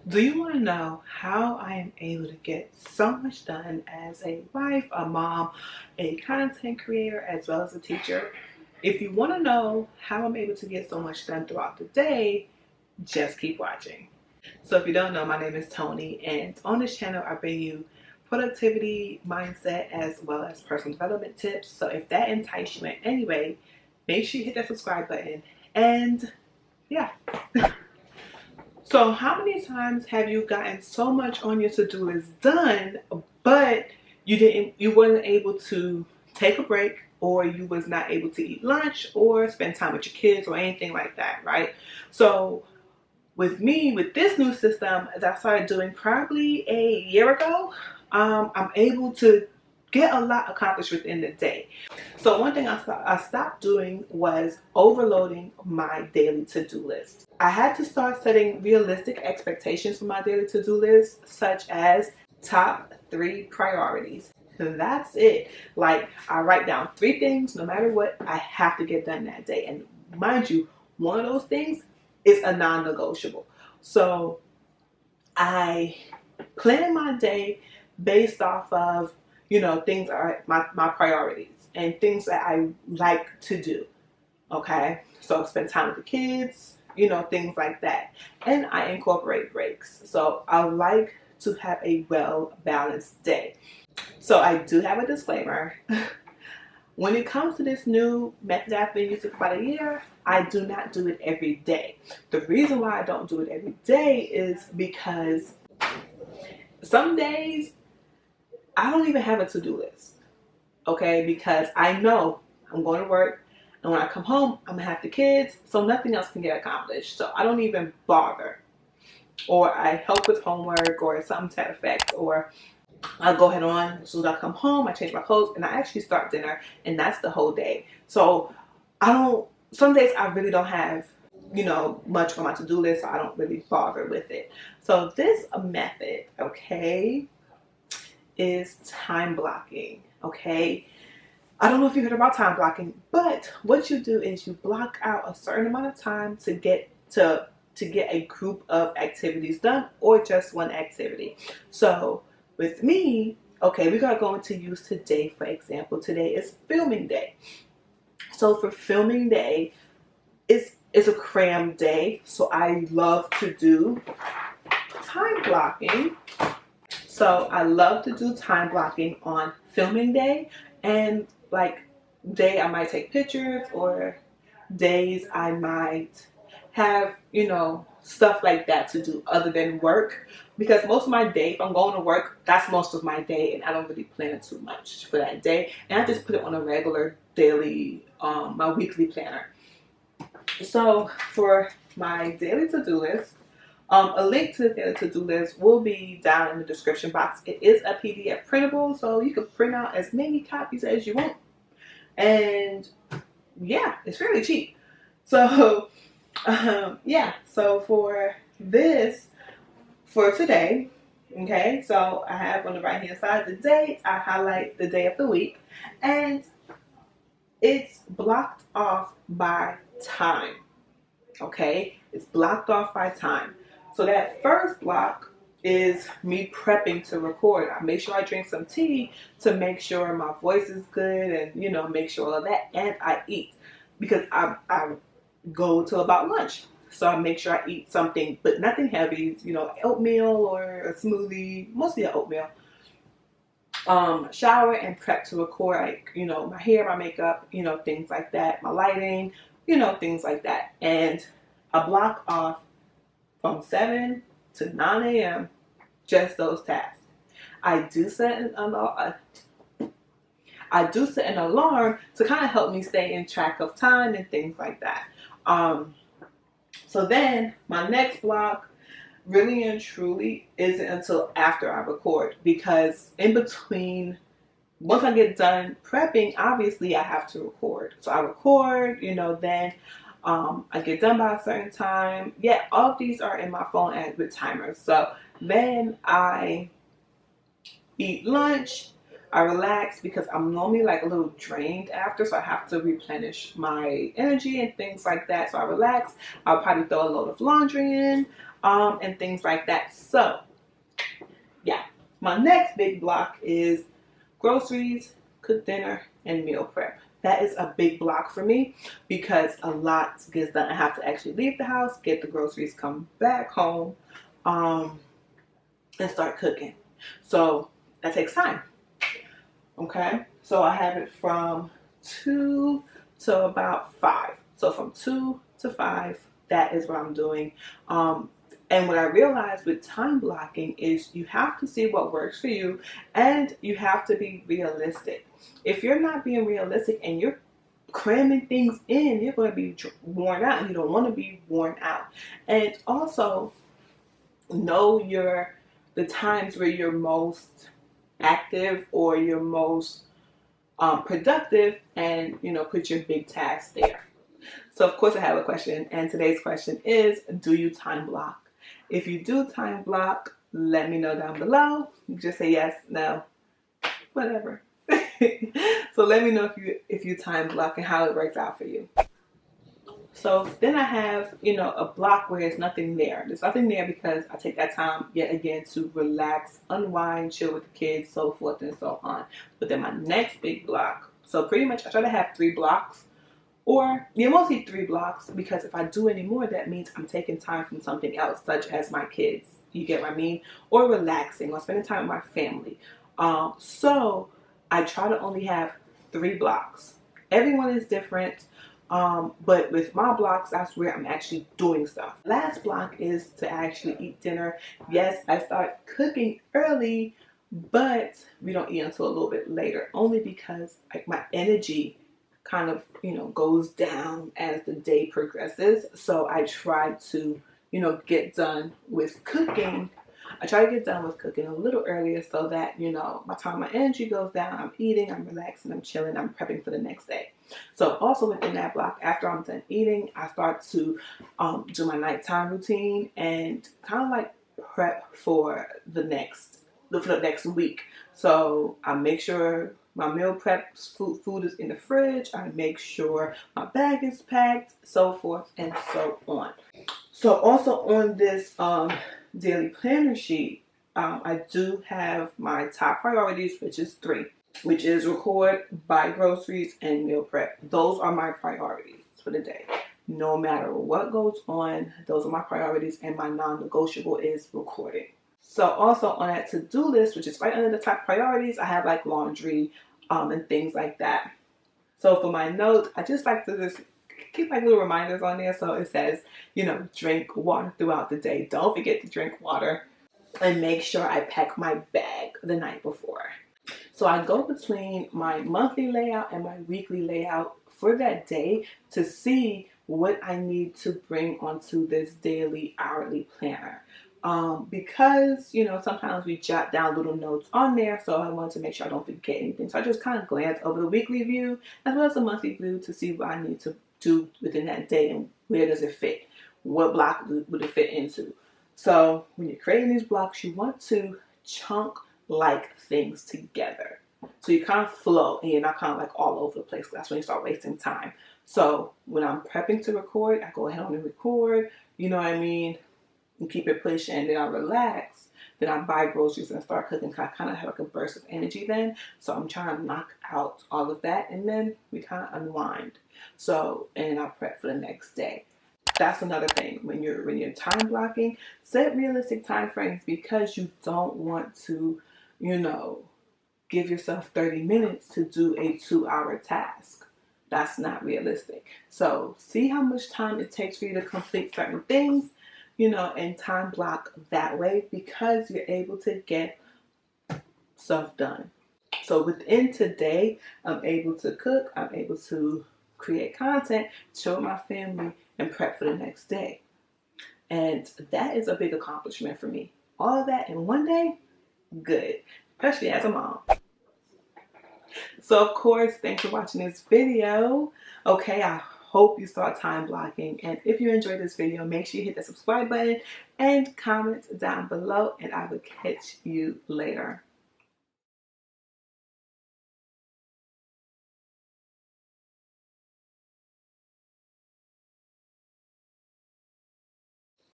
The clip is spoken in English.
Do you want to know how I am able to get so much done as a wife, a mom, a content creator, as well as a teacher? If you want to know how I'm able to get so much done throughout the day, just keep watching. So if you don't know, my name is Toni, and on this channel I bring you productivity, mindset, as well as personal development tips. So if that enticed you in any way, make sure you hit that subscribe button. And yeah. So how many times have you gotten so much on your to-do list done, but you weren't able to take a break, or you was not able to eat lunch or spend time with your kids or anything like that, right? So with me, with this new system that I started doing probably a year ago, I'm able to get a lot accomplished within the day. So one thing I stopped doing was overloading my daily to-do list. I had to start setting realistic expectations for my daily to-do list, such as top 3 priorities. And that's it. Like, I write down 3 things, no matter what, I have to get done that day. And mind you, one of those things is a non-negotiable. So I plan my day based off of, things are my priorities and things that I like to do. Okay. So spend time with the kids, things like that. And I incorporate breaks. So I like to have a well-balanced day. So I do have a disclaimer. When it comes to this new method I've been using for about a year, I do not do it every day. The reason why I don't do it every day is because some days I don't even have a to-do list, okay? Because I know I'm going to work, and when I come home, I'm going to have the kids, so nothing else can get accomplished. So I don't even bother. Or I help with homework or something to that effect, or I go ahead on, as soon as I come home, I change my clothes, and I actually start dinner, and that's the whole day. So some days I really don't have, much on my to-do list, so I don't really bother with it. So this method, okay, is time blocking, okay? I don't know if you heard about time blocking, but what you do is you block out a certain amount of time to get a group of activities done, or just one activity. So with me, okay, we're going to use today, for example. Today is filming day. So for filming day, it's a cram day. So I love to do time blocking. So I love to do time blocking on filming day, and like day I might take pictures, or days I might have, stuff like that to do other than work. Because most of my day, if I'm going to work, that's most of my day, and I don't really plan too much for that day. And I just put it on a regular daily, my weekly planner. So for my daily to-do list, a link to the daily to-do list will be down in the description box. It is a PDF printable, so you can print out as many copies as you want. And yeah, it's really cheap. So yeah, so for today, okay, so I have on the right hand side the date. I highlight the day of the week, and it's blocked off by time. Okay, it's blocked off by time. So that first block is me prepping to record. I make sure I drink some tea to make sure my voice is good, and make sure all of that, and I eat, because I go till about lunch. So I make sure I eat something, but nothing heavy, oatmeal or a smoothie, mostly oatmeal. Shower and prep to record, like, my hair, my makeup, things like that, my lighting, things like that. And I block off from 7 to 9 a.m. just those tasks. I do set an alarm to kind of help me stay in track of time and things like that. So then my next block really and truly isn't until after I record, because in between, once I get done prepping, obviously I have to record. So I record, then I get done by a certain time. Yeah, all of these are in my phone and with timers. So then I eat lunch. I relax, because I'm normally like a little drained after, so I have to replenish my energy and things like that. So I relax. I'll probably throw a load of laundry in. and things like that. So yeah, my next big block is groceries, cook dinner, and meal prep. That is a big block for me because a lot gets done. I have to actually leave the house, get the groceries, come back home, and start cooking. So that takes time. Okay, so I have it from 2 to about 5. So from 2 to 5, that is what I'm doing. And what I realized with time blocking is you have to see what works for you, and you have to be realistic. If you're not being realistic and you're cramming things in, you're going to be worn out, and you don't want to be worn out. And also know the times where you're most active or you're most productive, and put your big tasks there. So of course I have a question, and today's question is, do you time block? If you do time block, let me know down below. You just say yes, no, whatever. So let me know if you time block and how it works out for you. So then I have, a block where there's nothing there. There's nothing there because I take that time yet again to relax, unwind, chill with the kids, so forth and so on. But then my next big block, so pretty much I try to have 3 blocks, or mostly 3 blocks, because if I do any more, that means I'm taking time from something else, such as my kids. You get what I mean? Or relaxing, or spending time with my family. So I try to only have 3 blocks. Everyone is different. But with my blocks, that's where I'm actually doing stuff. Last block is to actually eat dinner. Yes, I start cooking early, but we don't eat until a little bit later, only because my energy kind of, goes down as the day progresses. So I try to, get done with cooking. I try to get done with cooking a little earlier so that, by the time my energy goes down, I'm eating, I'm relaxing, I'm chilling, I'm prepping for the next day. So also within that block, after I'm done eating, I start to do my nighttime routine and kind of like prep for the next week. So I make sure my meal prep food is in the fridge. I make sure my bag is packed, so forth and so on. So also on this daily planner sheet, I do have my top priorities, which is 3, which is record, buy groceries, and meal prep. Those are my priorities for the day. No matter what goes on, those are my priorities, and my non-negotiable is recording. So also on that to-do list, which is right under the top priorities, I have like laundry and things like that. So for my notes, I just like to just keep like little reminders on there. So it says, drink water throughout the day. Don't forget to drink water, and make sure I pack my bag the night before. So I go between my monthly layout and my weekly layout for that day to see what I need to bring onto this daily hourly planner. Because, sometimes we jot down little notes on there, so I wanted to make sure I don't forget anything. So I just kind of glance over the weekly view as well as the monthly view to see what I need to do within that day and where does it fit. What block would it fit into? So when you're creating these blocks, you want to chunk like things together. So you kind of flow and you're not kind of like all over the place. That's when you start wasting time. So when I'm prepping to record, I go ahead and record, you know what I mean? And keep it pushing, and then I relax. Then I buy groceries and start cooking. I kind of have like a burst of energy then. So I'm trying to knock out all of that, and then we kind of unwind. So, and I prep for the next day. That's another thing. When you're time blocking, set realistic time frames, because you don't want to, give yourself 30 minutes to do a 2-hour task. That's not realistic. So see how much time it takes for you to complete certain things, and time block that way, because you're able to get stuff done. So within today, I'm able to cook, I'm able to create content, show my family, and prep for the next day. And that is a big accomplishment for me. All of that in one day, good, especially as a mom. So of course, thanks for watching this video. Okay, I hope you start time blocking. And if you enjoyed this video, make sure you hit the subscribe button and comment down below, and I will catch you later.